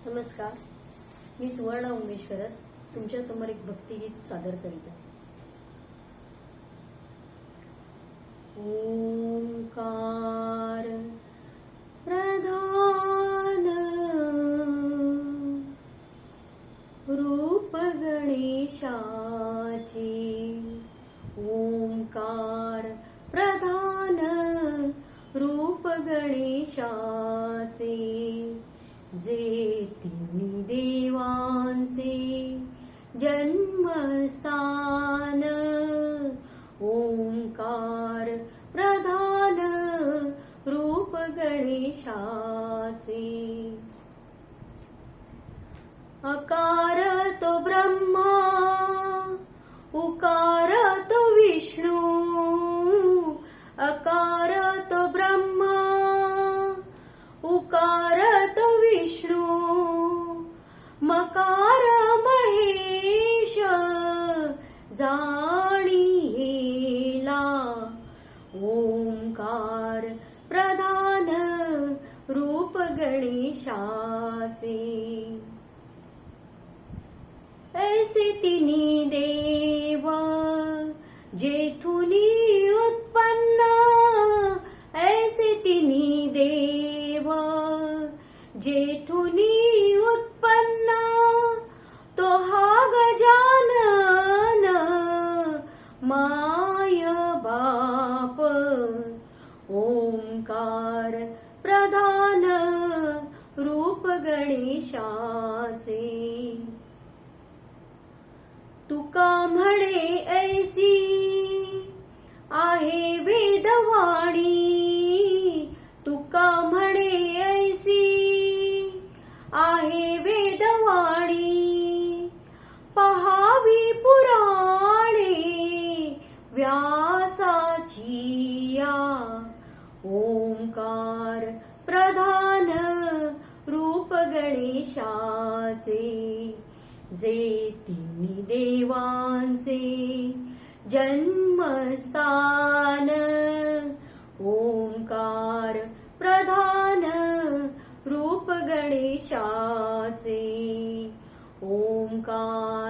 नमस्कार, मी सुवर्णा उमेश करत तुमच्या समोर एक भक्तिगीत सादर करीत आहे. ओंकार प्रधान रूप गणेशाचे, ओंकार प्रधान रूप गणेशाचे, जे तिन्ही देवांचे जन्मस्थान. ओंकार प्रधान रूप गणेशाचे. अकार तो ब्रह्मा, उकार तो विष्णू, अकार तो ब्रह्मा, उकार तो विष्णू, मकार महेश जाणीला. ओंकार प्रधान रूप गणेशाचे. ऐसे तिन्ही देव जेथुनी उत्पन्न, ऐसे तिन्ही देव जेथुनी उत्पन्न, तो हा गजानन माय बाप. ओंकार प्रधान रूप गणेशाचे. तुका म्हणे ऐसी आहे वेदवाणी, तुका म्हणे ऐसी आहे वेदवाणी, पहावी पुराणे व्यासाची या. ओंकार प्रधान रूप गणेशाचे, जे तिन्ही देवांचे जन्मस्थान. ओंकार प्रधान रूप गणेशाचे. ओंकार